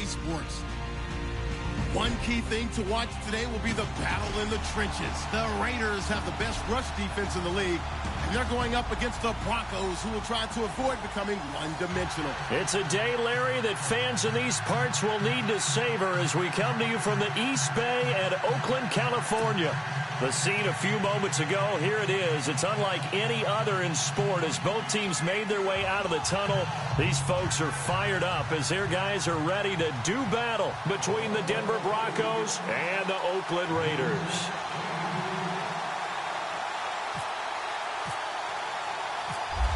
sports. One key thing to watch today will be the battle in the trenches. The Raiders have the best rush defense in the league, and they're going up against the Broncos, who will try to avoid becoming one-dimensional. It's a day, Larry, that fans in these parts will need to savor as we come to you from the East Bay and Oakland, California. The scene a few moments ago, here it is. It's unlike any other in sport as both teams made their way out of the tunnel. These folks are fired up as their guys are ready to do battle between the Denver Broncos and the Oakland Raiders.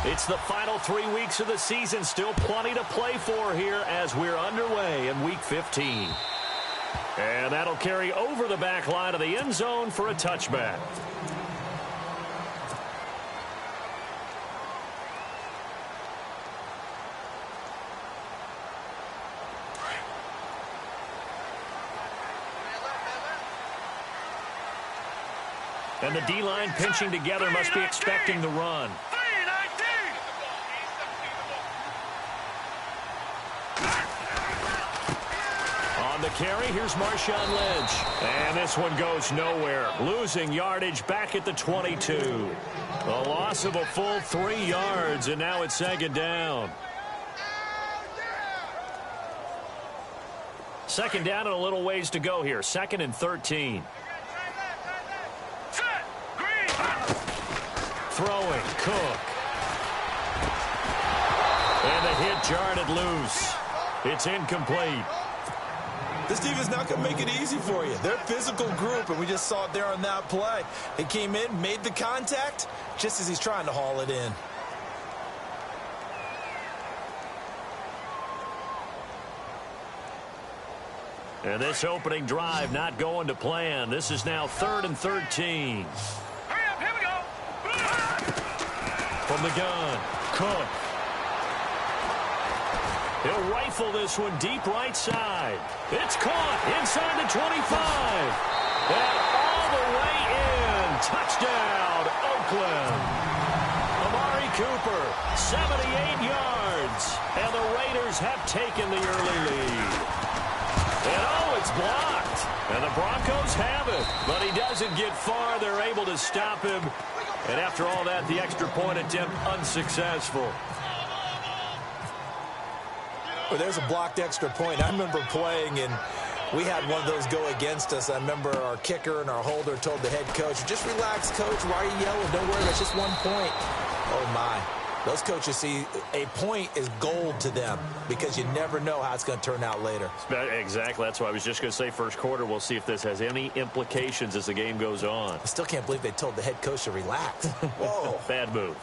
It's the final 3 weeks of the season. Still plenty to play for here as we're underway in Week 15. And that'll carry over the back line of the end zone for a touchback. And the D-line pinching together must be expecting the run. The carry, here's Marshawn Lynch. And this one goes nowhere. Losing yardage back at the 22. A loss of a full 3 yards, and now it's second down. Second down and a little ways to go here. 2nd and 13. Throwing, Cook. And the hit jarred it loose. It's incomplete. This defense not going to make it easy for you. They're a physical group, and we just saw it there on that play. He came in, made the contact, just as he's trying to haul it in. And this opening drive not going to plan. This is now 3rd and 13. Hurry up, here we go. From the gun, Cook. He'll rifle this one deep right side. It's caught inside the 25. And all the way in. Touchdown, Oakland. Amari Cooper, 78 yards. And the Raiders have taken the early lead. And oh, it's blocked. And the Broncos have it. But he doesn't get far. They're able to stop him. And after all that, the extra point attempt unsuccessful. Well, there's a blocked extra point. I remember playing, and we had one of those go against us. I remember our kicker and our holder told the head coach, just relax, coach. Why are you yelling? Don't worry, it's just 1 point. Oh, my. Those coaches see a point is gold to them because you never know how it's going to turn out later. Exactly. That's why I was just going to say first quarter. We'll see if this has any implications as the game goes on. I still can't believe they told the head coach to relax. Whoa. Bad move.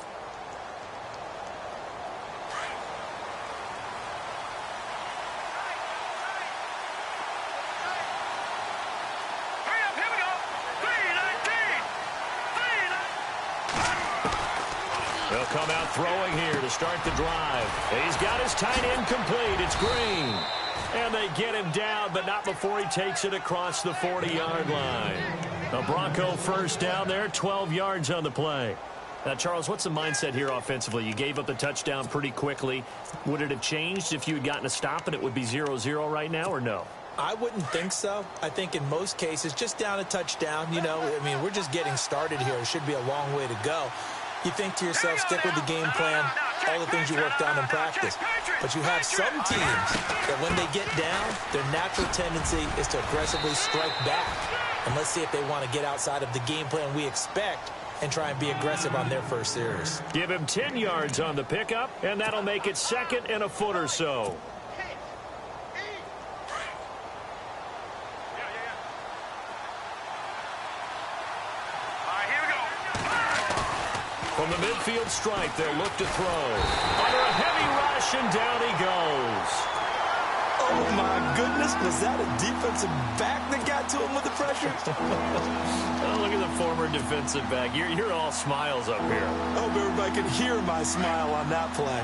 They'll come out throwing here to start the drive. He's got his tight end complete. It's Green. And they get him down, but not before he takes it across the 40-yard line. A Bronco first down there, 12 yards on the play. Now, Charles, what's the mindset here offensively? You gave up the touchdown pretty quickly. Would it have changed if you had gotten a stop and it would be 0-0 right now, or no? I wouldn't think so. I think in most cases, just down a touchdown, you know, I mean, we're just getting started here. It should be a long way to go. You think to yourself, stick with the game plan, all the things you worked on in practice. But you have some teams that when they get down, their natural tendency is to aggressively strike back. And let's see if they want to get outside of the game plan we expect and try and be aggressive on their first series. Give him 10 yards on the pickup, and that'll make it 2nd and a foot or so. From the midfield stripe, they'll look to throw. Under a heavy rush, and down he goes. Oh, my goodness. Was that a defensive back that got to him with the pressure? Oh, look at the former defensive back. You're all smiles up here. I hope everybody can hear my smile on that play.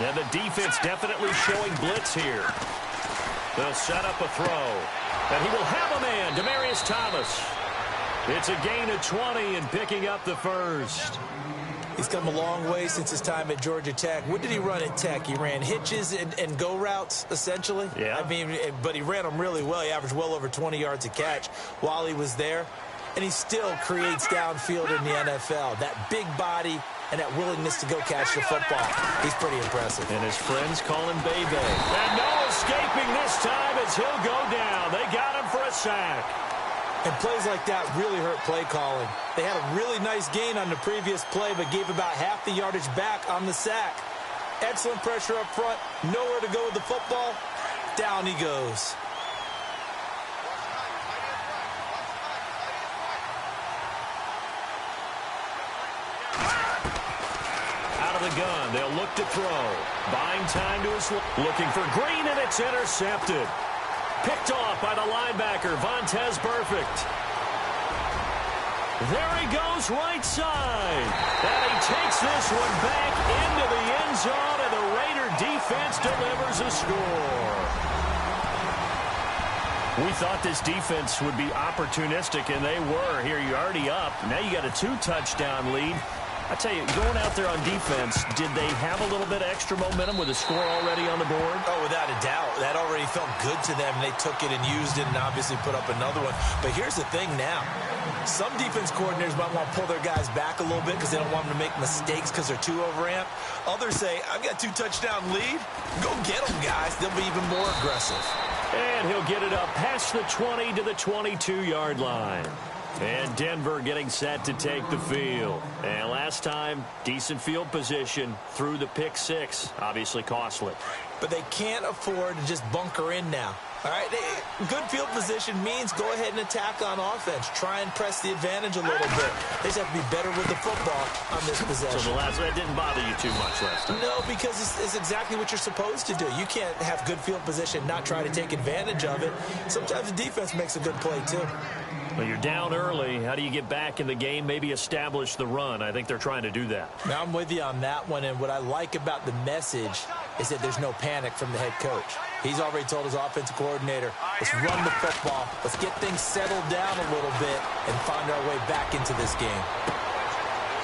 And the defense definitely showing blitz here. They'll set up a throw. And he will have a man, Demaryius Thomas. It's a gain of 20 and picking up the first. He's come a long way since his time at Georgia Tech. What did he run at Tech? He ran hitches and go routes, essentially. Yeah. I mean, but he ran them really well. He averaged well over 20 yards a catch while he was there. And he still creates downfield in the NFL. That big body and that willingness to go catch the football. He's pretty impressive. And his friends call him Bebe. And no escaping this time as he'll go down. They got him for a sack. And plays like that really hurt play calling. They had a really nice gain on the previous play, but gave about half the yardage back on the sack. Excellent pressure up front. Nowhere to go with the football. Down he goes. Out of the gun, they'll look to throw. Buying time to his looking for Green, and it's intercepted. Picked off by the linebacker, Vontaze Burfict. There he goes, right side. And he takes this one back into the end zone, and the Raider defense delivers a score. We thought this defense would be opportunistic, and they were. Here, you're already up. Now you got a 2-touchdown lead. I tell you, going out there on defense, did they have a little bit of extra momentum with a score already on the board? Oh, without a doubt. That already felt good to them. They took it and used it and obviously put up another one. But here's the thing now. Some defense coordinators might want to pull their guys back a little bit because they don't want them to make mistakes because they're too overamped. Others say, I've got 2-touchdown lead. Go get them, guys. They'll be even more aggressive. And he'll get it up past the 20 to the 22-yard line. And Denver getting set to take the field. And last time, decent field position through the pick six. Obviously costly. But they can't afford to just bunker in now. All right, good field position means go ahead and attack on offense. Try and press the advantage a little bit. They just have to be better with the football on this possession. So that didn't bother you too much last time? No, because it's exactly what you're supposed to do. You can't have good field position, not try to take advantage of it. Sometimes the defense makes a good play, too. Well, you're down early. How do you get back in the game, maybe establish the run? I think they're trying to do that. Now, I'm with you on that one, and what I like about the message is that there's no panic from the head coach. He's already told his offensive coordinator, let's run the football, let's get things settled down a little bit and find our way back into this game.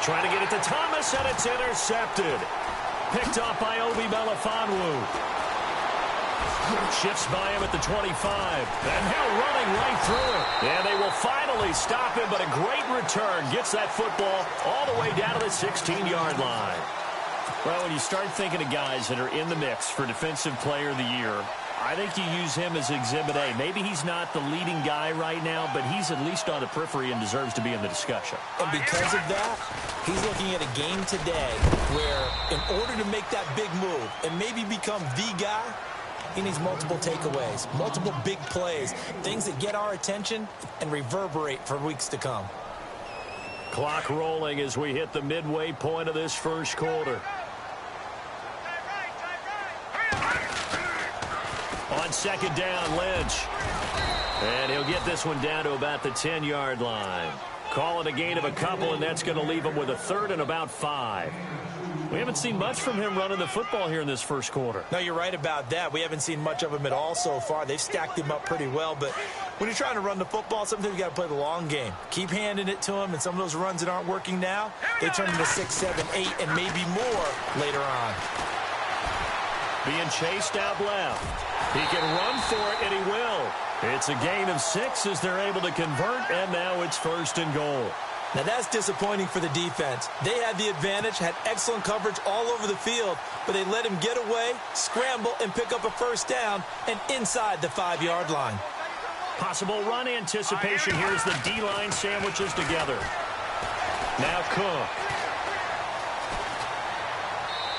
Trying to get it to Thomas, and it's intercepted. Picked off by Obi Melifonwu. Shifts by him at the 25. And now running right through it. And they will finally stop him, but a great return. Gets that football all the way down to the 16-yard line. Well, when you start thinking of guys that are in the mix for Defensive Player of the Year, I think you use him as Exhibit A. Maybe he's not the leading guy right now, but he's at least on the periphery and deserves to be in the discussion. And because of that, he's looking at a game today where in order to make that big move and maybe become the guy, he needs multiple takeaways, multiple big plays, things that get our attention and reverberate for weeks to come. Clock rolling as we hit the midway point of this first quarter. On second down, Lynch. And he'll get this one down to about the 10-yard line. Call it a gain of a couple, and that's going to leave him with a third and about 5. We haven't seen much from him running the football here in this first quarter. No, you're right about that. We haven't seen much of him at all so far. They've stacked him up pretty well, but when you're trying to run the football, sometimes you got to play the long game. Keep handing it to him, and some of those runs that aren't working now, they turn into 6, 7, 8, and maybe more later on. Being chased out left. He can run for it, and he will. It's a gain of 6 as they're able to convert, and now it's 1st and goal. Now, that's disappointing for the defense. They had the advantage, had excellent coverage all over the field, but they let him get away, scramble, and pick up a first down, and inside the 5-yard line. Possible run anticipation. Here's the D-line sandwiches together. Now Cook.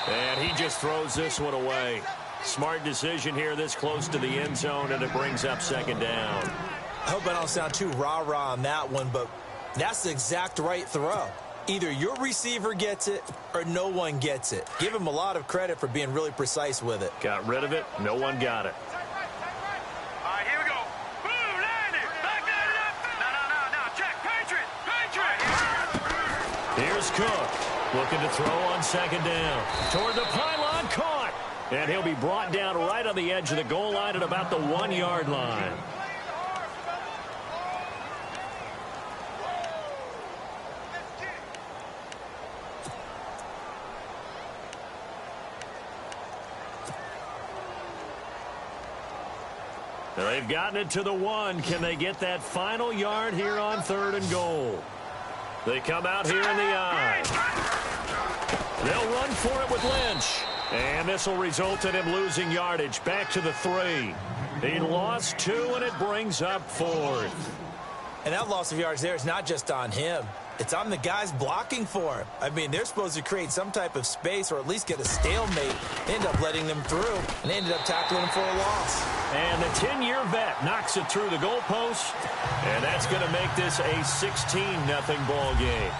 And he just throws this one away. Smart decision here this close to the end zone, and it brings up second down. I hope I don't sound too rah-rah on that one, but that's the exact right throw. Either your receiver gets it or no one gets it. Give him a lot of credit for being really precise with it. Got rid of it. No one got it. All right, here we go. Boom, landed. Back that up. No. Check. Patriot. Here's Cook. Looking to throw on second down. Toward the pylon. Caught. And he'll be brought down right on the edge of the goal line at about the 1-yard line. They've gotten it to the 1. Can they get that final yard here on 3rd and goal? They come out here in the I. They'll run for it with Lynch. And this will result in him losing yardage back to the 3. He lost 2, and it brings up 4th. And that loss of yards there is not just on him. It's on the guys blocking for him. I mean, they're supposed to create some type of space or at least get a stalemate. They end up letting them through, and they ended up tackling him for a loss. And the 10-year vet knocks it through the goalpost, and that's going to make this a 16-0 ball game.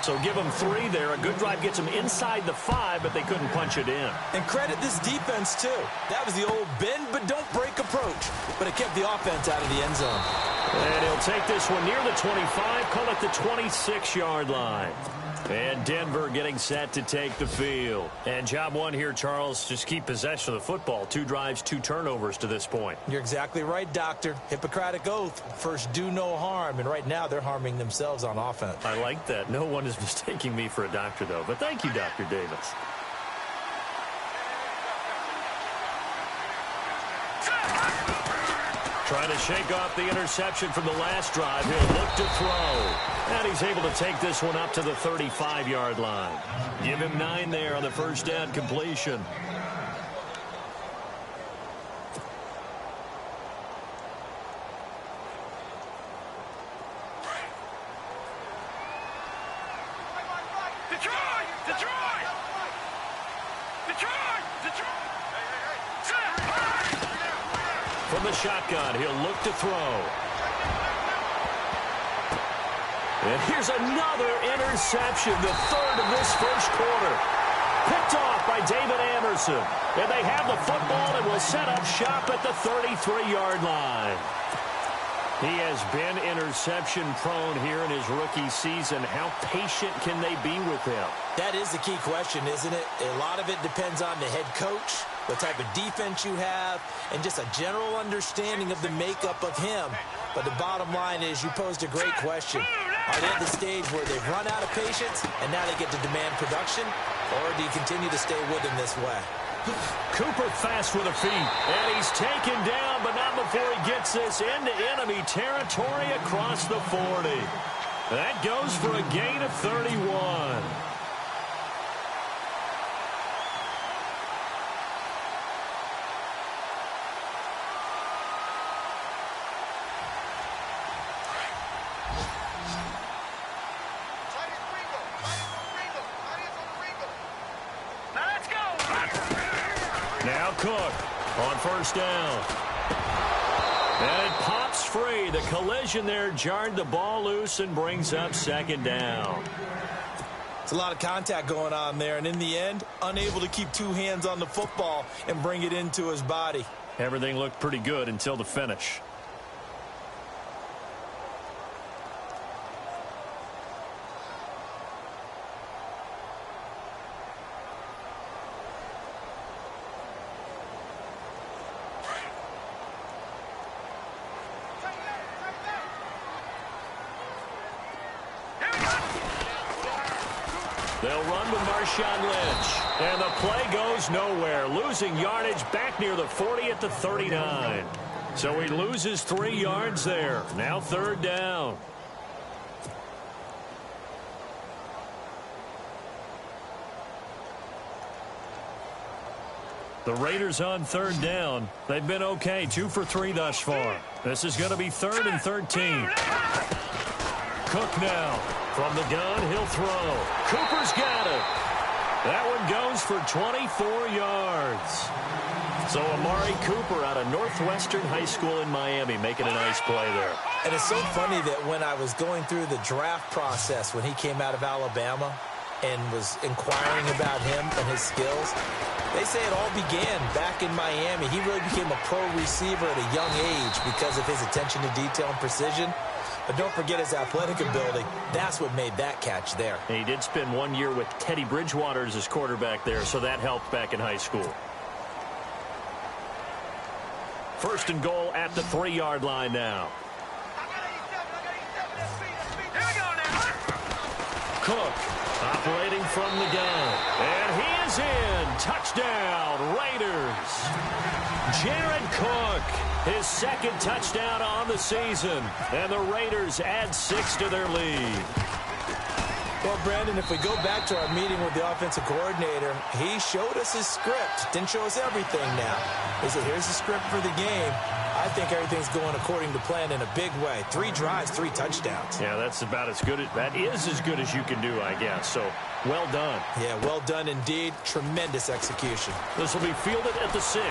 So give them 3 there. A good drive gets them inside the 5, but they couldn't punch it in. And credit this defense, too. That was the old bend but don't break approach, but it kept the offense out of the end zone. And he'll take this one near the 25, call it the 26-yard line. And Denver getting set to take the field. And job 1 here, Charles, just keep possession of the football. 2 drives, 2 turnovers to this point. You're exactly right, Doctor. Hippocratic oath. First, do no harm. And right now, they're harming themselves on offense. I like that. No one is mistaking me for a doctor, though. But thank you, Dr. Davis. Trying to shake off the interception from the last drive. He'll look to throw. And he's able to take this one up to the 35-yard line. Give him 9 there on the first down completion. From the shotgun, he'll look to throw. And here's another interception, the 3rd of this first quarter. Picked off by David Anderson. And they have the football and will set up shop at the 33-yard line. He has been interception prone here in his rookie season. How patient can they be with him? That is the key question, isn't it? A lot of it depends on the head coach, what type of defense you have, and just a general understanding of the makeup of him. But the bottom line is you posed a great question. Are they at the stage where they've run out of patience and now they get to demand production? Or do you continue to stay with him this way? Cooper fast with the feet, and he's taken down, but not before he gets this into enemy territory across the 40. That goes for a gain of 31. Now Cook on first down. And it pops free. The collision there jarred the ball loose and brings up 2nd down. It's a lot of contact going on there, and in the end, unable to keep 2 hands on the football and bring it into his body. Everything looked pretty good until the finish. They'll run with Marshawn Lynch. And the play goes nowhere. Losing yardage back near the 40 at the 39. So he loses 3 yards there. Now 3rd down. The Raiders on 3rd down. They've been okay. 2 for 3 thus far. This is going to be 3rd and 13. Cook now. From the gun, he'll throw. Cooper's got it. That one goes for 24 yards. So Amari Cooper out of Northwestern High School in Miami making a nice play there. And it's so funny that when I was going through the draft process when he came out of Alabama and was inquiring about him and his skills, they say it all began back in Miami. He really became a pro receiver at a young age because of his attention to detail and precision. But don't forget his athletic ability. That's what made that catch there. And he did spend 1 year with Teddy Bridgewater as his quarterback there, so that helped back in high school. 1st and goal at the 3-yard line now. Cook operating from the gun. And he is in. Touchdown, Raiders. Jared Cook, his second touchdown on the season. And the Raiders add 6 to their lead. Well, Brandon, if we go back to our meeting with the offensive coordinator, he showed us his script. Didn't show us everything now. He said, here's the script for the game. I think everything's going according to plan in a big way. 3 drives, 3 touchdowns. Yeah, that's about as good. That is as good as you can do, I guess. So, well done. Yeah, well done indeed. Tremendous execution. This will be fielded at the 6.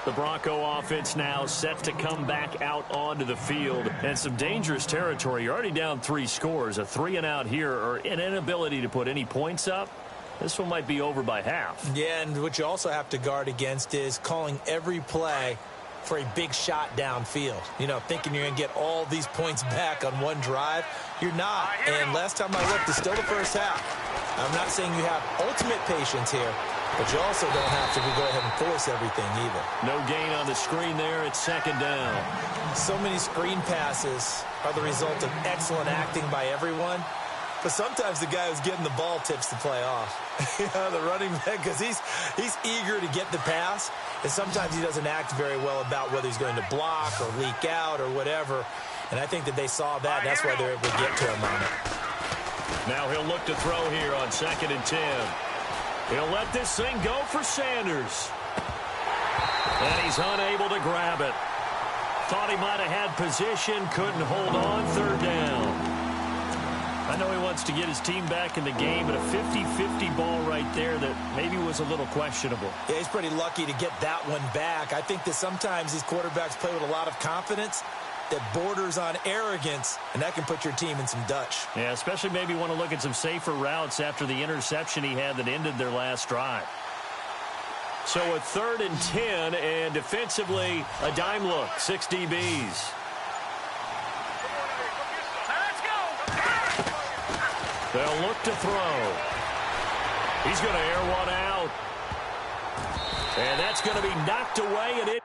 The Bronco offense now set to come back out onto the field. And some dangerous territory. You're already down 3 scores. A 3-and-out here, or an inability to put any points up. This one might be over by half. Yeah, and what you also have to guard against is calling every play for a big shot downfield. You know, thinking you're going to get all these points back on one drive. You're not. And last time I looked, it's still the first half. I'm not saying you have ultimate patience here, but you also don't have to go ahead and force everything either. No gain on the screen there. It's 2nd down. So many screen passes are the result of excellent acting by everyone. But sometimes the guy who's getting the ball tips the play off. The running back, because he's eager to get the pass, and sometimes he doesn't act very well about whether he's going to block or leak out or whatever. And I think that they saw that, and that's why they're able to get to him on it. Now he'll look to throw here on 2nd and 10. He'll let this thing go for Sanders. And he's unable to grab it. Thought he might have had position, couldn't hold on. 3rd down. I know he wants to get his team back in the game, but a 50-50 ball right there that maybe was a little questionable. Yeah, he's pretty lucky to get that one back. I think that sometimes these quarterbacks play with a lot of confidence that borders on arrogance, and that can put your team in some Dutch. Yeah, especially maybe want to look at some safer routes after the interception he had that ended their last drive. So a 3rd and 10, and defensively, a dime look, 6 DBs. They'll look to throw. He's going to air one out. And that's going to be knocked away, and it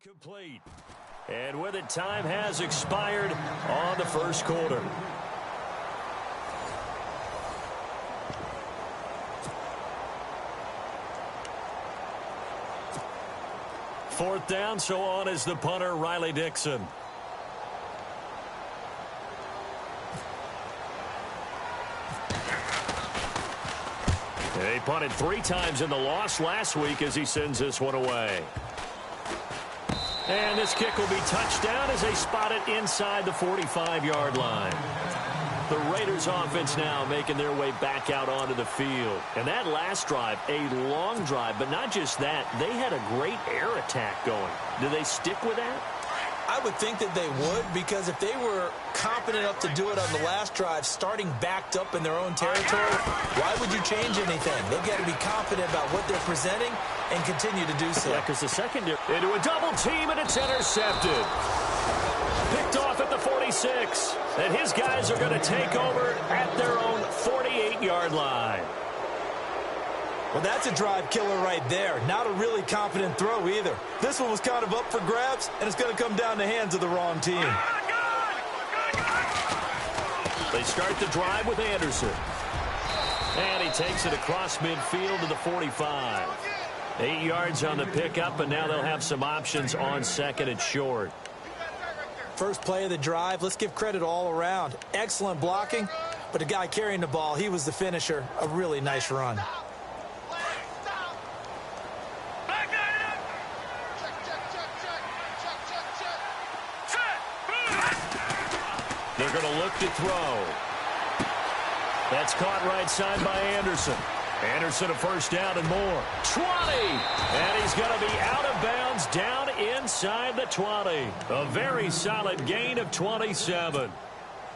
complete. And with it, time has expired on the first quarter. Fourth down, so on is the punter, Riley Dixon. They punted 3 times in the loss last week as he sends this one away. And this kick will be touchdown as they spot it inside the 45-yard line. The Raiders offense now making their way back out onto the field. And that last drive, a long drive, but not just that, they had a great air attack going. Do they stick with that? I would think that they would, because if they were competent enough to do it on the last drive, starting backed up in their own territory, why would you change anything? They've got to be confident about what they're presenting and continue to do so. Yeah, because the secondary into a double team, and it's intercepted. Picked off at the 46. And his guys are going to take over at their own 48-yard line. Well, that's a drive killer right there. Not a really competent throw either. This one was kind of up for grabs, and it's going to come down the hands of the wrong team. They start the drive with Anderson. And he takes it across midfield to the 45. 8 yards on the pickup, and now they'll have some options on 2nd and short. First play of the drive, let's give credit all around. Excellent blocking, but the guy carrying the ball, he was the finisher. A really nice run. They're going to look to throw. That's caught right side by Anderson. Anderson a first down and more. 20! And he's going to be out of bounds down inside the 20. A very solid gain of 27.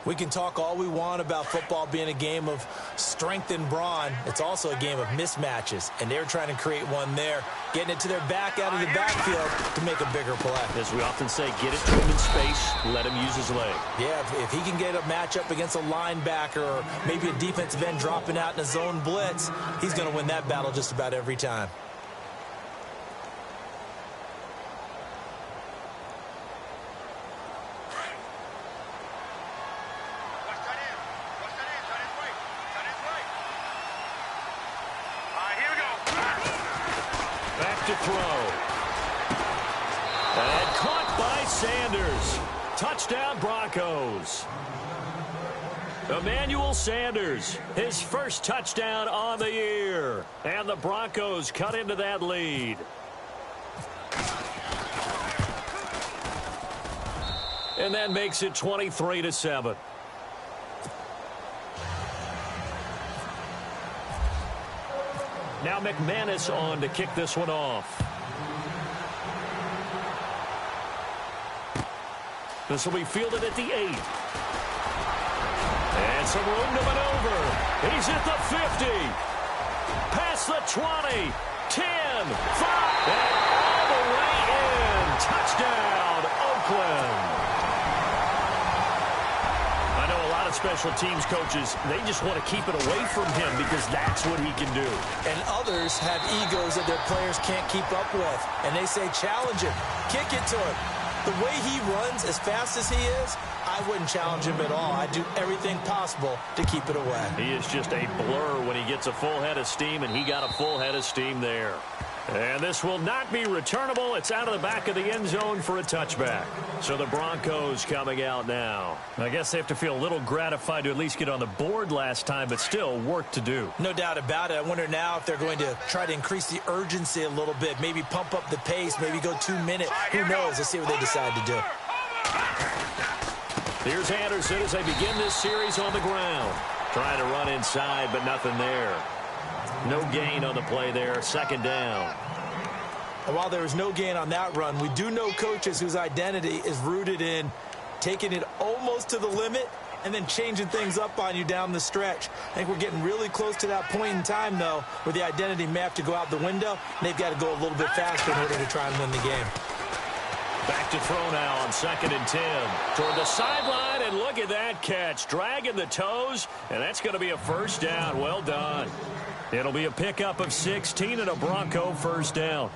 We can talk all we want about football being a game of strength and brawn. It's also a game of mismatches, and they're trying to create one there, getting it to their back out of the backfield to make a bigger play. As we often say, get it to him in space, let him use his leg. Yeah, if he can get a matchup against a linebacker or maybe a defensive end dropping out in a zone blitz, he's going to win that battle just about every time. To throw. And caught by Sanders. Touchdown, Broncos. Emmanuel Sanders, his first touchdown on the year. And the Broncos cut into that lead. And that makes it 23-7. Now McManus on to kick this one off. This will be fielded at the 8. And some room to maneuver. He's at the 50. Past the 20. 10. 5. And all the way in. Touchdown, Oakland. Special teams coaches, they just want to keep it away from him because that's what he can do. And others have egos that their players can't keep up with. And they say, challenge him, kick it to him. The way he runs as fast as he is, I wouldn't challenge him at all. I'd do everything possible to keep it away. He is just a blur when he gets a full head of steam, and he got a full head of steam there. And this will not be returnable. It's out of the back of the end zone for a touchback. So the Broncos coming out now. I guess they have to feel a little gratified to at least get on the board last time, but still work to do. No doubt about it. I wonder now if they're going to try to increase the urgency a little bit, maybe pump up the pace, maybe go 2 minutes. Who knows? Let's see what they decide to do. Here's Anderson as they begin this series on the ground. Trying to run inside, but nothing there. No gain on the play there. Second down. And while there was no gain on that run, we do know coaches whose identity is rooted in taking it almost to the limit and then changing things up on you down the stretch. I think we're getting really close to that point in time, though, where the identity may have to go out the window, and they've got to go a little bit faster in order to try and win the game. Back to throw now on 2nd and 10. Toward the sideline, and look at that catch. Dragging the toes, and that's going to be a first down. Well done. It'll be a pickup of 16 and a Bronco first down.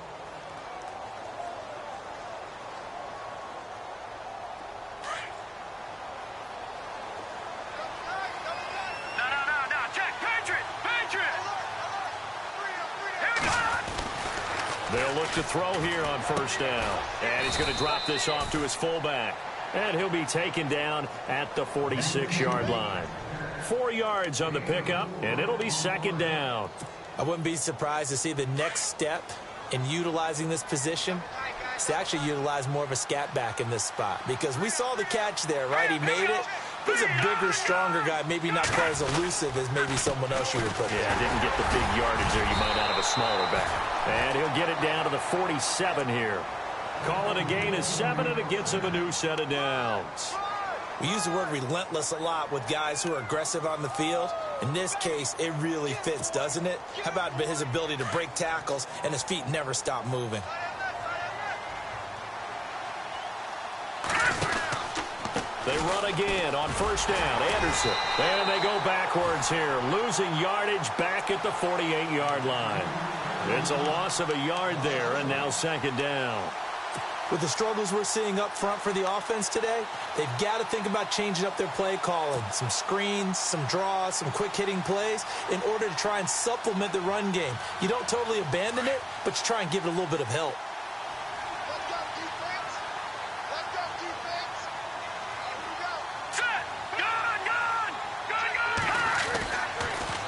No. Check. Patriot. They'll look to throw here on first down. And he's going to drop this off to his fullback. And he'll be taken down at the 46-yard line. 4 yards on the pickup, and it'll be second down. I wouldn't be surprised to see the next step in utilizing this position is to actually utilize more of a scat back in this spot, because we saw the catch there, right? He made it. He's a bigger, stronger guy, maybe not quite as elusive as maybe someone else you would put there. Yeah, didn't get the big yardage there you might out of a smaller back. And he'll get it down to the 47 here. Call it a gain of 7, and it gets him a new set of downs. We use the word relentless a lot with guys who are aggressive on the field. In this case, it really fits, doesn't it? How about his ability to break tackles and his feet never stop moving? They run again on first down. Anderson. And they go backwards here, losing yardage back at the 48-yard line. It's a loss of a yard there, and now second down. With the struggles we're seeing up front for the offense today, they've got to think about changing up their play calling. Some screens, some draws, some quick-hitting plays in order to try and supplement the run game. You don't totally abandon it, but you try and give it a little bit of help. Let's go, defense. Let's go, defense. Here we go. Set.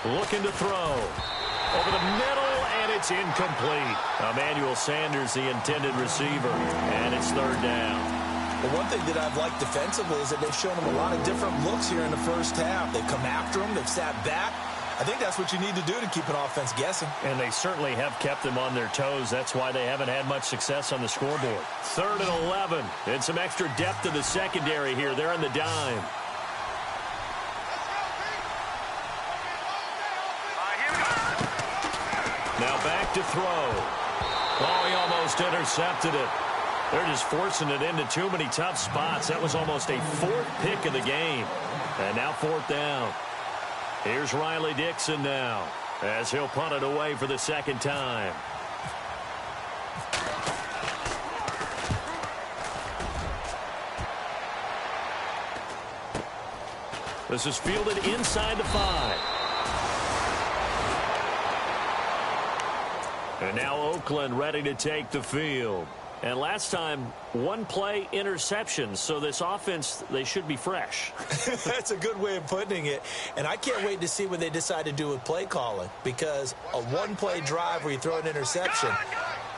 Gun. Looking to throw. Over the middle, and it's incomplete. Emmanuel Sanders, the intended receiver, and it's third down. Well, one thing that I've liked defensively is that they've shown him a lot of different looks here in the first half. They've come after him. They've sat back. I think that's what you need to do to keep an offense guessing. And they certainly have kept them on their toes. That's why they haven't had much success on the scoreboard. 3rd and 11, and some extra depth to the secondary here. They're in the dime. Now back to throw. Oh, he almost intercepted it. They're just forcing it into too many tough spots. That was almost a fourth pick of the game. And now fourth down. Here's Riley Dixon now as he'll punt it away for the second time. This is fielded inside the 5. And now Oakland ready to take the field. And last time, one play interception. So this offense, they should be fresh. That's a good way of putting it. And I can't wait to see what they decide to do with play calling. Because a one-play drive where you throw an interception,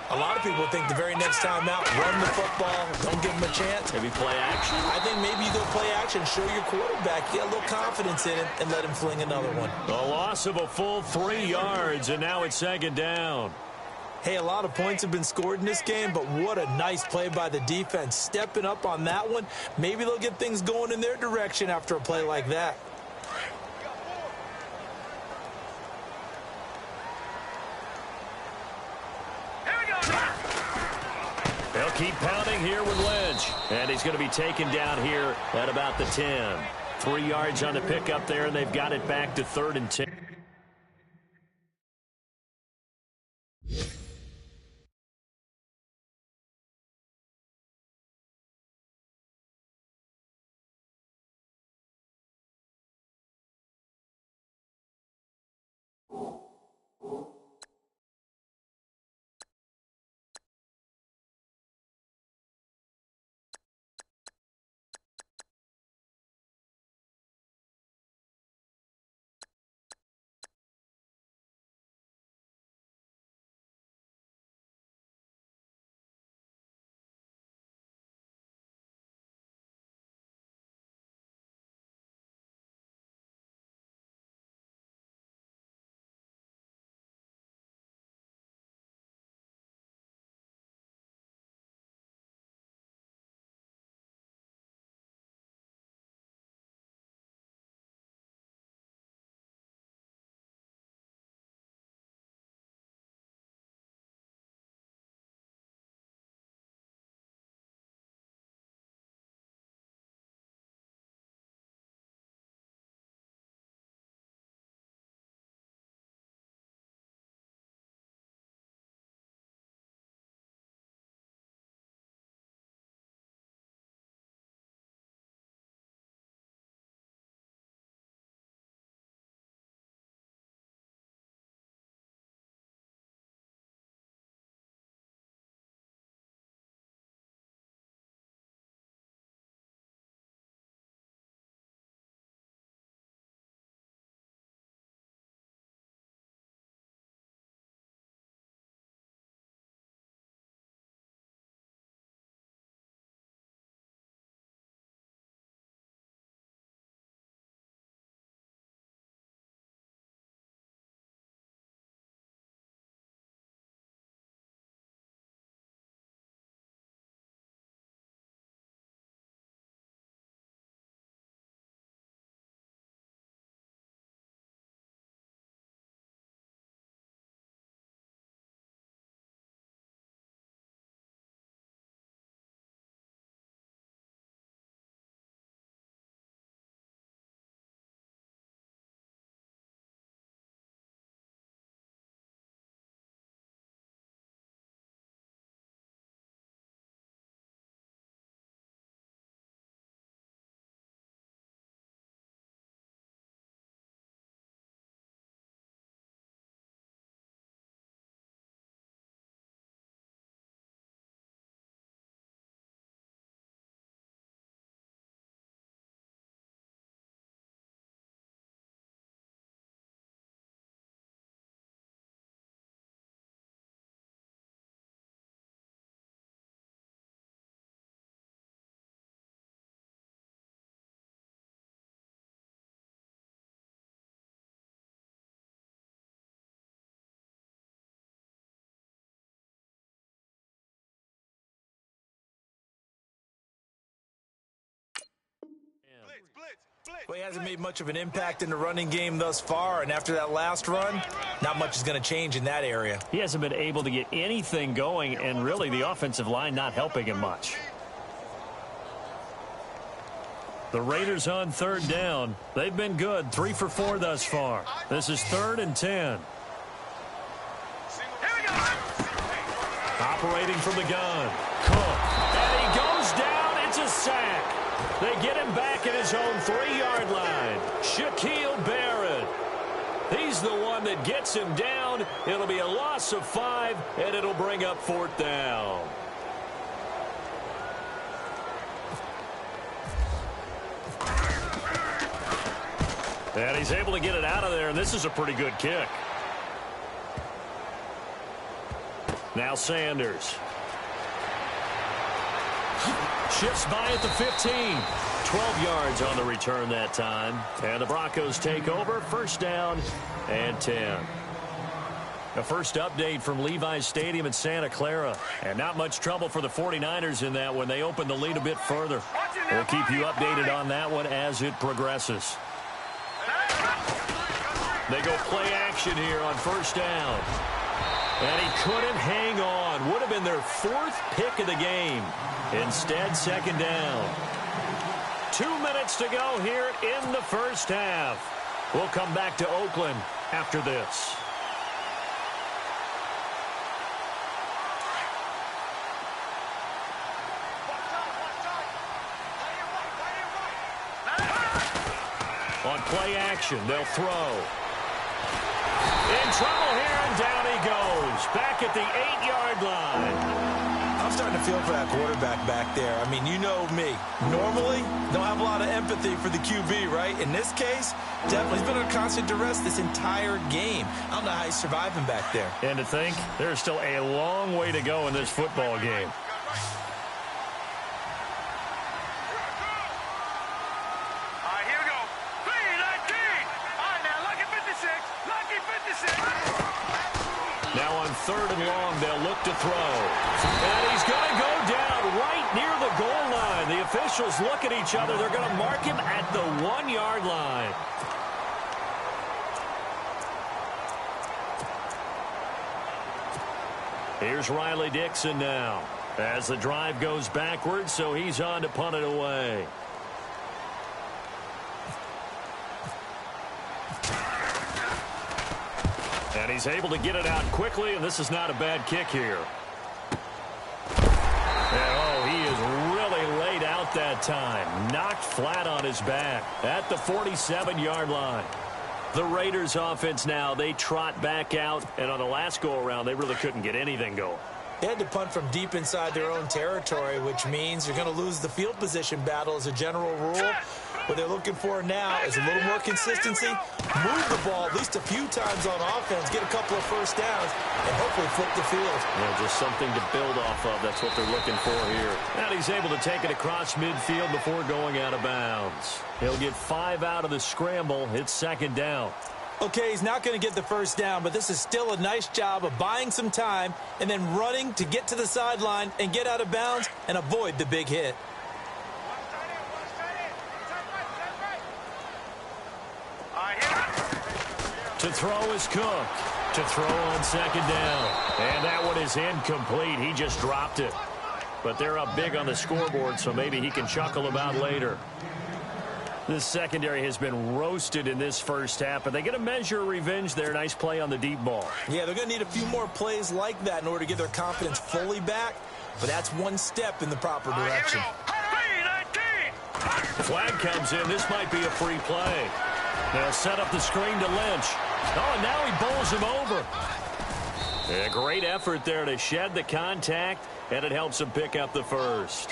a lot of people think the very next time out, run the football, don't give them a chance. Maybe play action? I think maybe you go play action, show your quarterback, get a little confidence in it, and let him fling another one. A loss of a full 3 yards, and now it's second down. Hey, a lot of points have been scored in this game, but what a nice play by the defense. Stepping up on that one, maybe they'll get things going in their direction after a play like that. They'll keep pounding here with Lynch. And he's going to be taken down here at about the 10. 3 yards on the pickup there, and they've got it back to 3rd and 10. Well, he hasn't made much of an impact in the running game thus far, and after that last run, not much is going to change in that area. He hasn't been able to get anything going, and really the offensive line not helping him much. The Raiders on third down. They've been good, 3 for 4 thus far. This is 3rd and 10. Operating from the gun. Cook. And he goes down. It's a sack. They get him back at his own 3-yard line. Shaquille Barrett. He's the one that gets him down. It'll be a loss of 5, and it'll bring up 4th down. And he's able to get it out of there, and this is a pretty good kick. Now Sanders. Shifts by at the 15. 12 yards on the return that time. And the Broncos take over. 1st down and 10. A first update from Levi's Stadium in Santa Clara. And not much trouble for the 49ers in that when they open the lead a bit further. We'll keep you updated on that one as it progresses. They go play action here on 1st down. And he couldn't hang on. Would have been their 4th pick of the game. Instead, 2nd down. 2 minutes to go here in the first half. We'll come back to Oakland after this. On play action, they'll throw. In trouble here, and down he goes. Back at the 8-yard line. I'm starting to feel for that quarterback back there. I mean, you know me. Normally, don't have a lot of empathy for the QB, right? In this case, definitely he's been under constant duress this entire game. I don't know how he's surviving back there. And to think, there's still a long way to go in this football game. Now on 3rd and long, they'll look to throw. And he's going to go down right near the goal line. The officials look at each other. They're going to mark him at the 1-yard line. Here's Riley Dixon now as the drive goes backwards, so he's on to punt it away. And he's able to get it out quickly, and this is not a bad kick here. And, oh, he is really laid out that time. Knocked flat on his back at the 47-yard line. The Raiders offense now, they trot back out, and on the last go-around, they really couldn't get anything going. They had to punt from deep inside their own territory, which means you're going to lose the field position battle as a general rule. What they're looking for now is a little more consistency, move the ball at least a few times on offense, get a couple of first downs, and hopefully flip the field. Yeah, just something to build off of. That's what they're looking for here. And he's able to take it across midfield before going out of bounds. He'll get 5 out of the scramble. It's 2nd down. Okay, he's not going to get the first down, but this is still a nice job of buying some time and then running to get to the sideline and get out of bounds and avoid the big hit. To throw is Cook. To throw on 2nd down. And that one is incomplete. He just dropped it. But they're up big on the scoreboard, so maybe he can chuckle about later. This secondary has been roasted in this first half, but they get a measure of revenge there. Nice play on the deep ball. Yeah, they're going to need a few more plays like that in order to get their confidence fully back, but that's one step in the proper direction. Flag comes in. This might be a free play. They'll set up the screen to Lynch. Oh, and now he bowls him over. A great effort there to shed the contact, and it helps him pick up the first.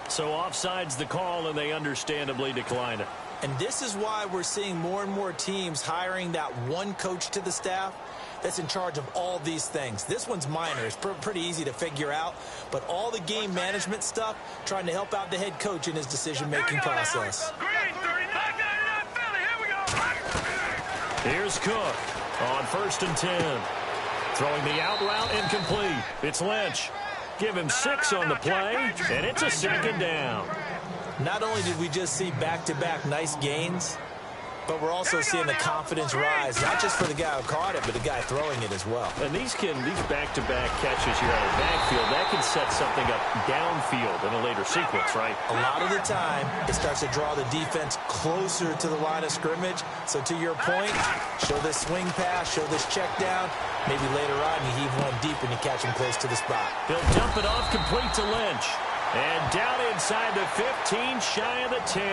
So offside's the call, and they understandably decline it. And this is why we're seeing more and more teams hiring that one coach to the staff that's in charge of all these things. This one's minor. It's pretty easy to figure out. But all the game management stuff, trying to help out the head coach in his decision-making process. Here's Cook on 1st and 10. Throwing the out route incomplete. It's Lynch. Give him 6 on the play, and it's a 2nd down. Not only did we just see back-to-back nice gains, but we're also seeing the confidence rise, not just for the guy who caught it, but the guy throwing it as well. And these back-to-back catches here out of the backfield, that can set something up downfield in a later sequence, right? A lot of the time, it starts to draw the defense closer to the line of scrimmage. So to your point, show this swing pass, show this check down. Maybe later on, you heave one deep and you catch him close to the spot. He'll dump it off complete to Lynch. And down inside the 15, shy of the 10.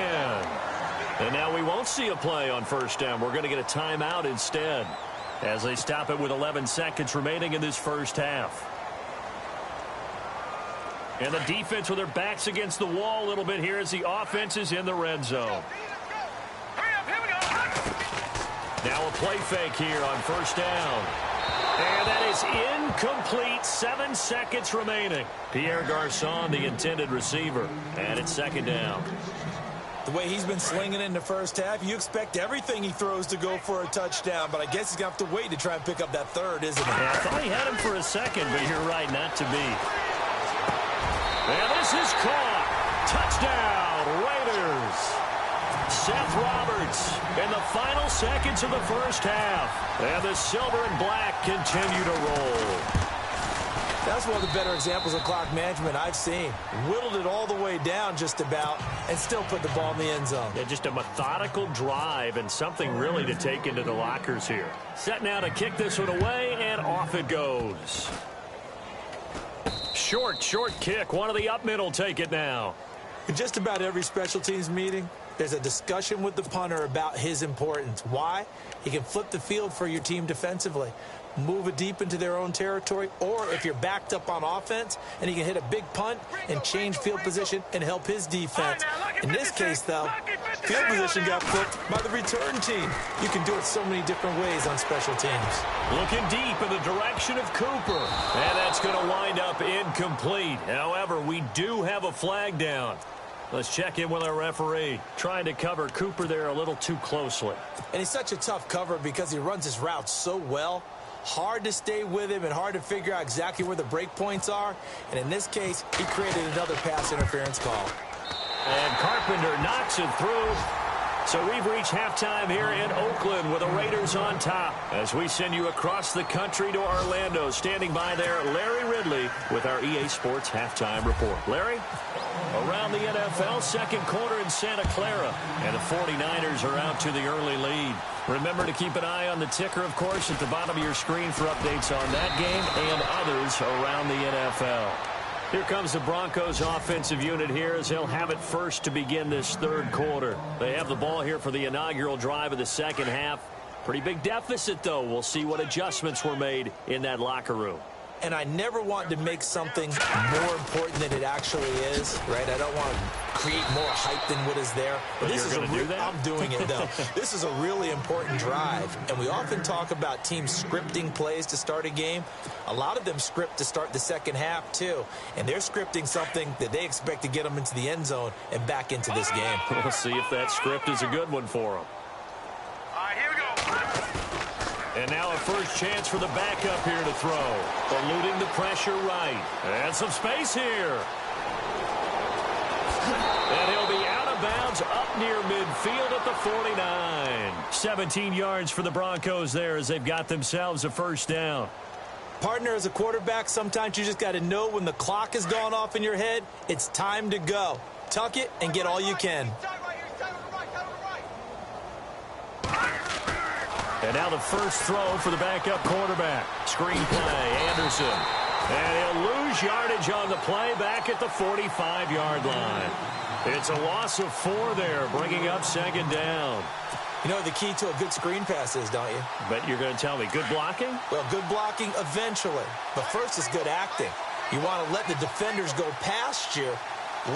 And now we won't see a play on first down. We're going to get a timeout instead as they stop it with 11 seconds remaining in this first half. And the defense with their backs against the wall a little bit here as the offense is in the red zone. Now a play fake here on first down. And that is incomplete. 7 seconds remaining. Pierre Garçon, the intended receiver. And it's second down. The way he's been slinging it in the first half, you expect everything he throws to go for a touchdown, but I guess he's going to have to wait to try and pick up that third, isn't he? Yeah, I thought he had him for a second, but you're right, not to be. And this is caught. Touchdown, Raiders. Seth Roberts in the final seconds of the first half. And the silver and black continue to roll. That's one of the better examples of clock management I've seen. Whittled it all the way down just about and still put the ball in the end zone. Yeah, just a methodical drive and something really to take into the lockers here. Set now to kick this one away, and off it goes. Short kick. One of the up mid will take it now. In just about every special teams meeting, there's a discussion with the punter about his importance. Why? He can flip the field for your team defensively, move it deep into their own territory, or if you're backed up on offense, and he can hit a big punt and change field position and help his defense. In this case, though, field position got flipped by the return team. You can do it so many different ways on special teams. Looking deep in the direction of Cooper, and that's going to wind up incomplete. However, we do have a flag down. Let's check in with our referee. Trying to cover Cooper there a little too closely. And he's such a tough cover because he runs his route so well. Hard to stay with him and hard to figure out exactly where the break points are. And in this case, he created another pass interference call. And Carpenter knocks it through. So we've reached halftime here in Oakland with the Raiders on top. As we send you across the country to Orlando, standing by there, Larry Ridley with our EA Sports Halftime Report. Larry? Around the NFL, second quarter in Santa Clara. And the 49ers are out to the early lead. Remember to keep an eye on the ticker, of course, at the bottom of your screen for updates on that game and others around the NFL. Here comes the Broncos offensive unit here as they'll have it first to begin this third quarter. They have the ball here for the inaugural drive of the second half. Pretty big deficit, though. We'll see what adjustments were made in that locker room. And I never want to make something more important than it actually is, right? I don't want to create more hype than what is there. But this is going to do that? I'm doing it, though. This is a really important drive. And we often talk about teams scripting plays to start a game. A lot of them script to start the second half, too. And they're scripting something that they expect to get them into the end zone and back into this game. We'll see if that script is a good one for them. All right, here we go. And now a first chance for the backup here to throw. Eluding the pressure right. And some space here. And he'll be out of bounds up near midfield at the 49. 17 yards for the Broncos there as they've got themselves a first down. Partner, as a quarterback, sometimes you just got to know when the clock has gone off in your head, it's time to go. Tuck it and get all you can. And now the first throw for the backup quarterback. Screen play, Anderson. And he'll lose yardage on the play back at the 45-yard line. It's a loss of 4 there, bringing up second down. You know what the key to a good screen pass is, don't you? But you're going to tell me, good blocking? Well, good blocking eventually. But first is good acting. You want to let the defenders go past you,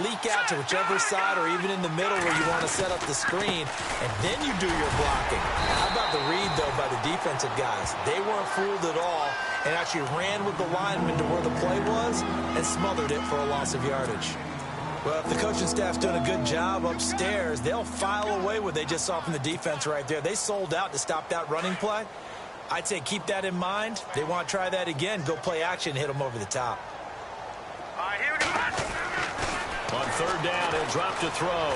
leak out to whichever side or even in the middle where you want to set up the screen, and then you do your blocking. How about the read, though, by the defensive guys? They weren't fooled at all and actually ran with the lineman to where the play was and smothered it for a loss of yardage. Well, if the coaching staff's doing a good job upstairs, they'll file away what they just saw from the defense right there. They sold out to stop that running play. I'd say keep that in mind. They want to try that again. Go play action, hit them over the top. All right, here we go. On third down, he'll drop to throw.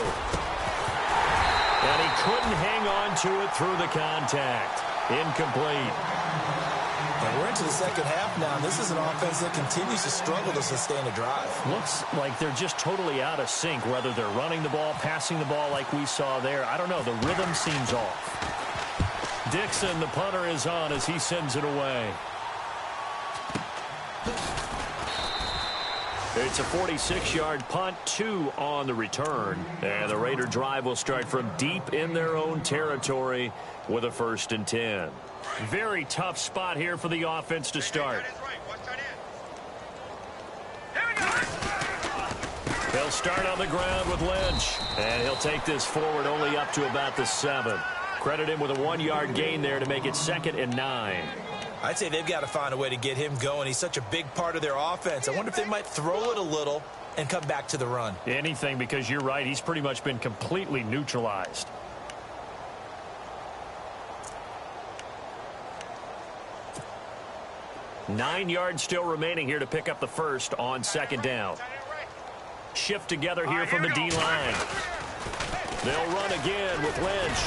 And he couldn't hang on to it through the contact. Incomplete. And we're into the second half now. This is an offense that continues to struggle to sustain a drive. Looks like they're just totally out of sync, whether they're running the ball, passing the ball like we saw there. I don't know. The rhythm seems off. Dixon, the punter, is on as he sends it away. It's a 46-yard punt, 2 on the return. And the Raider drive will start from deep in their own territory with a 1st and 10. Very tough spot here for the offense to start. They'll start on the ground with Lynch. And he'll take this forward only up to about the 7. Credit him with a 1-yard gain there to make it 2nd and 9. I'd say they've got to find a way to get him going. He's such a big part of their offense. I wonder if they might throw it a little and come back to the run. Anything, because you're right. He's pretty much been completely neutralized. Nine yards still remaining here to pick up the first on 2nd down. Shift together here from the D-line. They'll run again with Lynch.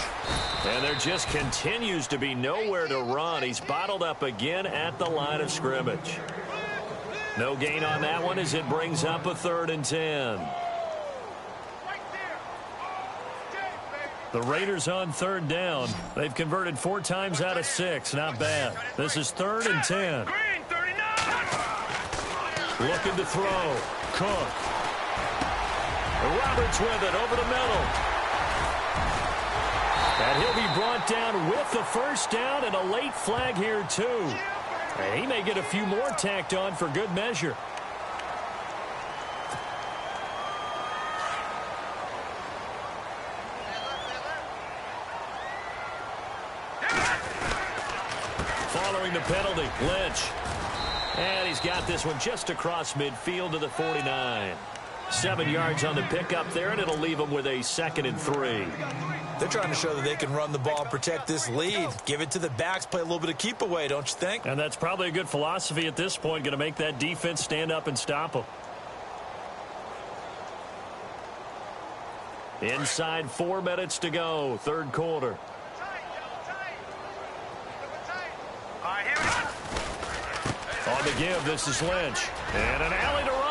And there just continues to be nowhere to run. He's bottled up again at the line of scrimmage. No gain on that one as it brings up a 3rd and 10. The Raiders on 3rd down. They've converted 4 times out of 6. Not bad. This is 3rd and 10. Looking to throw. Cook. Roberts with it over the middle. And he'll be brought down with the 1st down and a late flag here, too. And he may get a few more tacked on for good measure. Following the penalty, Lynch. And he's got this one just across midfield to the 49. 7 yards on the pickup there, and it'll leave them with a 2nd and 3. They're trying to show that they can run the ball and protect this lead. Give it to the backs, play a little bit of keep away, don't you think? And that's probably a good philosophy at this point, going to make that defense stand up and stop them. Inside 4 minutes to go, 3rd quarter. On the give, this is Lynch. And an alley to run.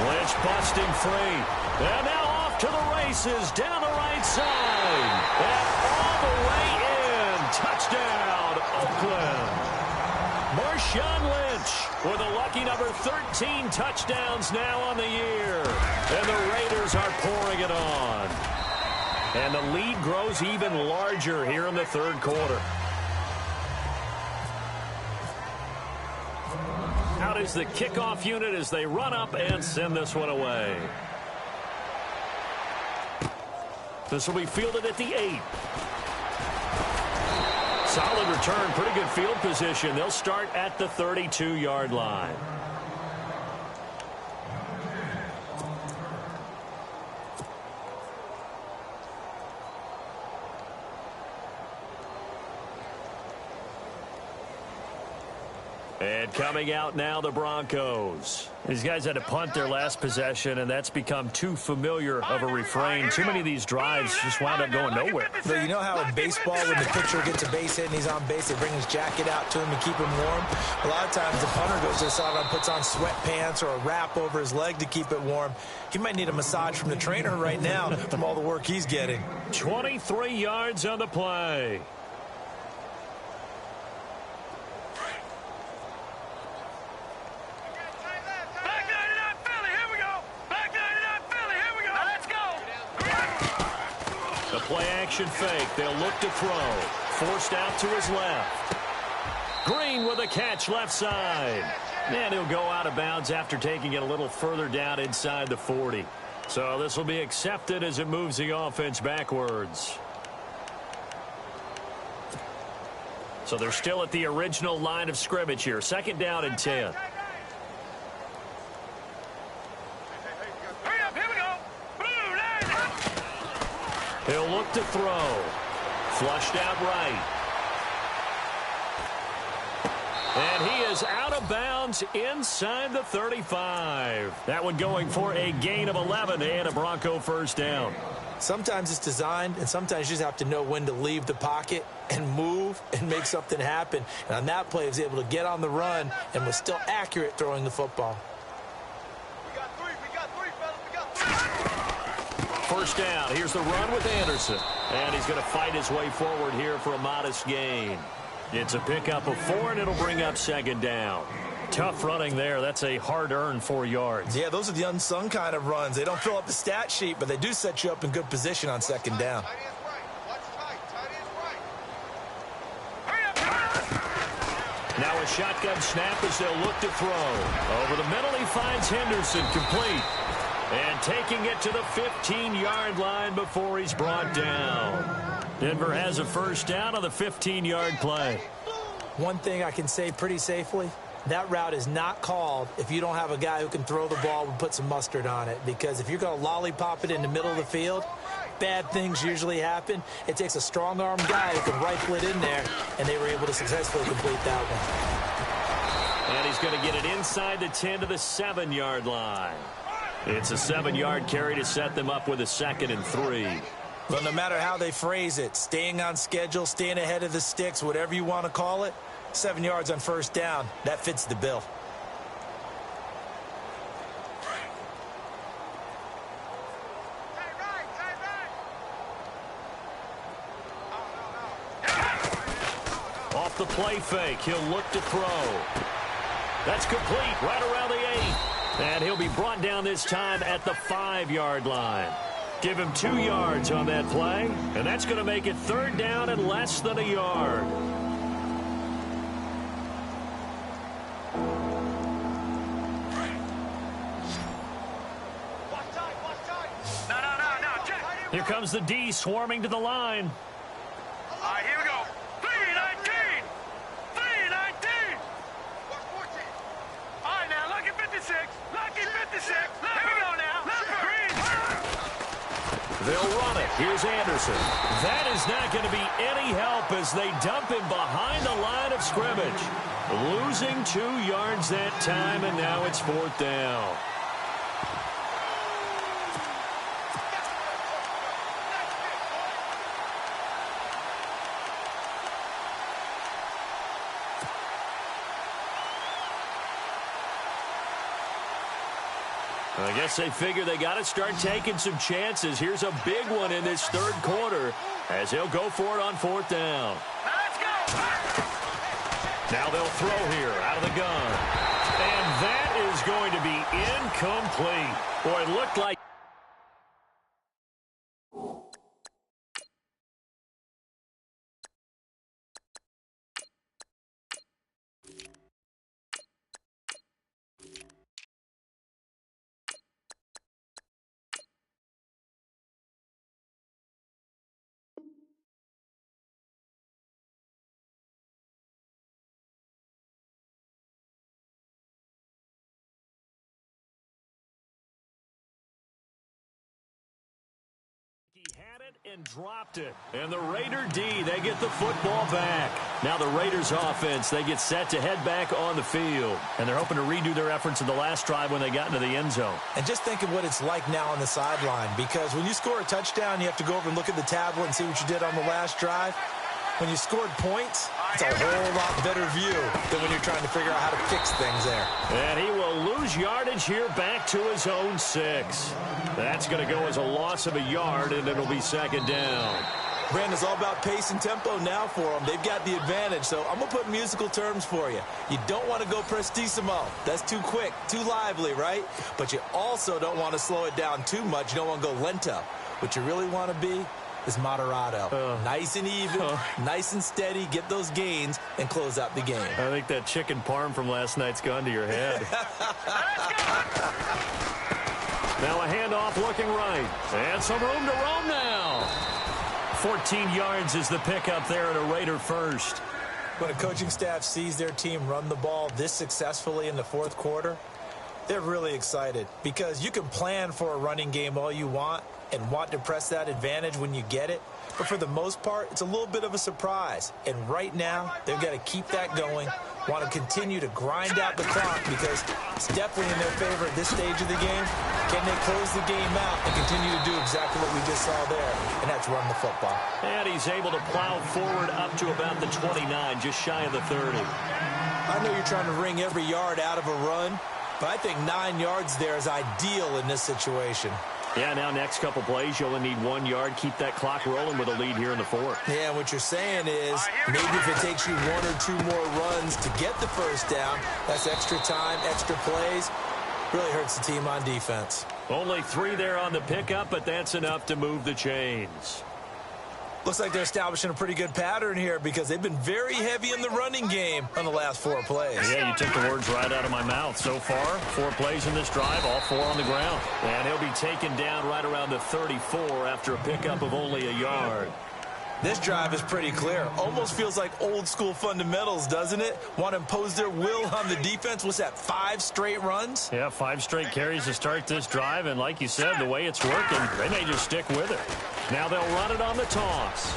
Lynch busting free. And now off to the races down the right side. And all the way in. Touchdown, Oakland. Marshawn Lynch with a lucky number 13 touchdowns now on the year. And the Raiders are pouring it on. And the lead grows even larger here in the 3rd quarter. Out is the kickoff unit as they run up and send this one away. This will be fielded at the 8. Solid return, pretty good field position. They'll start at the 32-yard line. And coming out now, the Broncos. These guys had to punt their last possession, and that's become too familiar of a refrain. Too many of these drives just wound up going nowhere. But you know how in baseball, when the pitcher gets a base hit and he's on base, they bring his jacket out to him to keep him warm? A lot of times the punter goes to the sideline, puts on sweatpants or a wrap over his leg to keep it warm. He might need a massage from the trainer right now from all the work he's getting. 23 yards on the play. Play-action fake. They'll look to throw. Forced out to his left. Green with a catch left side. And he'll go out of bounds after taking it a little further down inside the 40. So this will be accepted as it moves the offense backwards. So they're still at the original line of scrimmage here. 2nd down and 10. He'll look to throw. Flushed out right. And he is out of bounds inside the 35. That one going for a gain of 11 and a Bronco first down. Sometimes it's designed, and sometimes you just have to know when to leave the pocket and move and make something happen. And on that play, he was able to get on the run and was still accurate throwing the football. We got three, fellas. We got three. First down. Here's the run with Anderson. And he's going to fight his way forward here for a modest gain. It's a pickup of 4, and it'll bring up second down. Tough running there. That's a hard-earned 4 yards. Yeah, those are the unsung kind of runs. They don't fill up the stat sheet, but they do set you up in good position on second down. Tight end's right. Watch tight. Tight end's right. Now a shotgun snap as they'll look to throw. Over the middle, he finds Henderson complete. And taking it to the 15-yard line before he's brought down. Denver has a first down on the 15-yard play. One thing I can say pretty safely, that route is not called if you don't have a guy who can throw the ball and put some mustard on it. Because if you're going to lollipop it in the middle of the field, bad things usually happen. It takes a strong-arm guy who can rifle it in there, and they were able to successfully complete that one. And he's going to get it inside the 10 to the 7-yard line. It's a 7-yard carry to set them up with a 2nd and 3. Well, no matter how they phrase it, staying on schedule, staying ahead of the sticks, whatever you want to call it, 7 yards on first down, that fits the bill. Off the play fake, he'll look to throw. That's complete right around the 8. And he'll be brought down this time at the 5-yard line. Give him 2 yards on that play, and that's going to make it 3rd down and less than a yard. Here comes the D swarming to the line. All right, here we go. 319. 319. What's 14? All right, now, lucky 56. Lucky 56. Here we go now. Green. They'll run it. Here's Anderson. That is not going to be any help as they dump him behind the line of scrimmage. Losing 2 yards that time, and now it's 4th down. I guess they figure they got to start taking some chances. Here's a big one in this 3rd quarter as he'll go for it on 4th down. Now let's go. Now they'll throw here out of the gun. And that is going to be incomplete. Boy, it looked like he had it and dropped it. And the Raider D, they get the football back. Now the Raiders offense, they get set to head back on the field. And they're hoping to redo their efforts in the last drive when they got into the end zone. And just think of what it's like now on the sideline, because when you score a touchdown, you have to go over and look at the tablet and see what you did on the last drive. When you scored points, it's a whole lot better view than when you're trying to figure out how to fix things there. And he will lose yardage here back to his own 6. That's going to go as a loss of a yard, and it'll be 2nd down. Brandon, it's all about pace and tempo now for them. They've got the advantage, so I'm going to put musical terms for you. You don't want to go prestissimo. That's too quick, too lively, right? But you also don't want to slow it down too much. You don't want to go lento. What you really want to be is moderato. Nice and even, nice and steady, get those gains, and close out the game. I think that chicken parm from last night's gone to your head. Now a handoff looking right. And some room to roam now. 14 yards is the pickup there at a Raider first. When a coaching staff sees their team run the ball this successfully in the 4th quarter, they're really excited, because you can plan for a running game all you want and want to press that advantage when you get it. But for the most part, it's a little bit of a surprise. And right now, they've got to keep that going, want to continue to grind out the clock because it's definitely in their favor at this stage of the game. Can they close the game out and continue to do exactly what we just saw there, and that's run the football. And he's able to plow forward up to about the 29, just shy of the 30. I know you're trying to wring every yard out of a run, but I think 9 yards there is ideal in this situation. Yeah, now next couple plays, you only need 1 yard. Keep that clock rolling with a lead here in the fourth. Yeah, what you're saying is maybe if it takes you 1 or 2 more runs to get the first down, that's extra time, extra plays. Really hurts the team on defense. Only 3 there on the pickup, but that's enough to move the chains. Looks like they're establishing a pretty good pattern here because they've been very heavy in the running game on the last 4 plays. Yeah, you took the words right out of my mouth. So far, 4 plays in this drive, all 4 on the ground. And he'll be taken down right around the 34 after a pickup of only a yard. This drive is pretty clear. Almost feels like old school fundamentals, doesn't it? Want to impose their will on the defense. What's that, 5 straight runs? Yeah, 5 straight carries to start this drive. And like you said, the way it's working, they may just stick with it. Now they'll run it on the toss.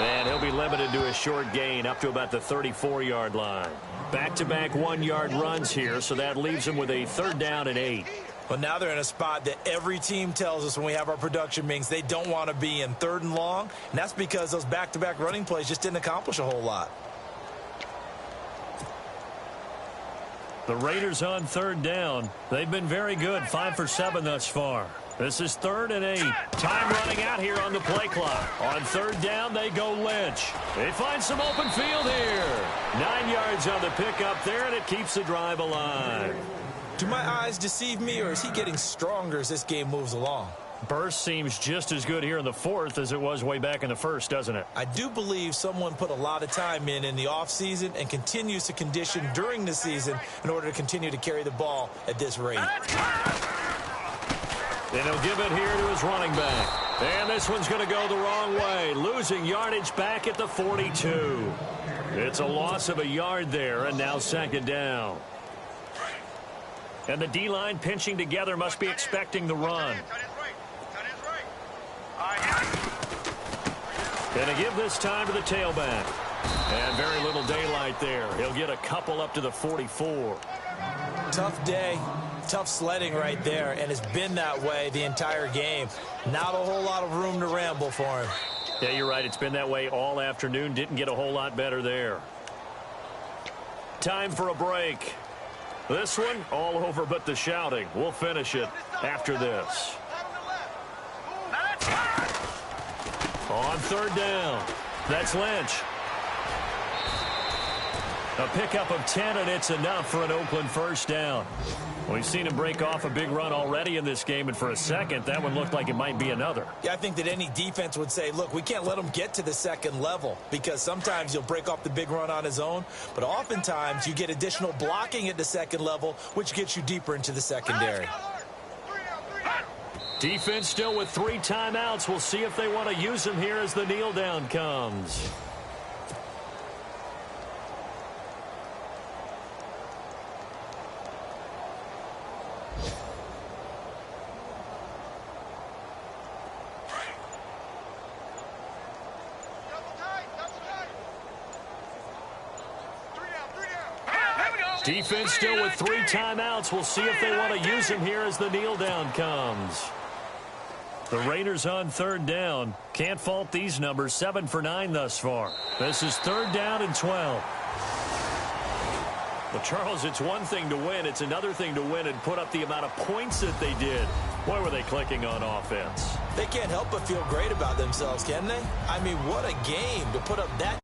And he'll be limited to a short gain up to about the 34-yard line. Back-to-back 1-yard runs here, so that leaves him with a 3rd down and 8. Well, now they're in a spot that every team tells us when we have our production meetings they don't want to be in, 3rd and long. And that's because those back-to-back running plays just didn't accomplish a whole lot. The Raiders on 3rd down. They've been very good, 5 for 7 thus far. This is 3rd and 8. Time running out here on the play clock. On 3rd down, they go Lynch. They find some open field here. 9 yards on the pickup there, and it keeps the drive alive. Do my eyes deceive me, or is he getting stronger as this game moves along? Burst seems just as good here in the 4th as it was way back in the 1st, doesn't it? I do believe someone put a lot of time in the offseason and continues to condition during the season in order to continue to carry the ball at this rate. And he'll give it here to his running back. And this one's going to go the wrong way, losing yardage back at the 42. It's a loss of a yard there, and now 2nd down. And the D-line pinching together must be expecting the run. Going to give this time to the tailback. And very little daylight there. He'll get a couple up to the 44. Tough day, tough sledding right there, and it's been that way the entire game. Not a whole lot of room to ramble for him. Yeah, you're right. It's been that way all afternoon. Didn't get a whole lot better there. Time for a break. This one, all over but the shouting. We'll finish it after this. On 3rd down, that's Lynch. A pickup of 10, and it's enough for an Oakland 1st down. We've seen him break off a big run already in this game, and for a second, that one looked like it might be another. Yeah, I think that any defense would say, look, we can't let him get to the 2nd level because sometimes he'll break off the big run on his own, but oftentimes you get additional blocking at the 2nd level, which gets you deeper into the secondary. Defense still with 3 timeouts. We'll see if they want to use them here as the kneel down comes. Defense still with 3 timeouts. We'll see if they want to use them here as the kneel down comes. The Raiders on 3rd down. Can't fault these numbers. 7 for 9 thus far. This is 3rd down and 12. Well, Charles, it's one thing to win. It's another thing to win and put up the amount of points that they did. Boy, were they clicking on offense. They can't help but feel great about themselves, can they? I mean, what a game to put up that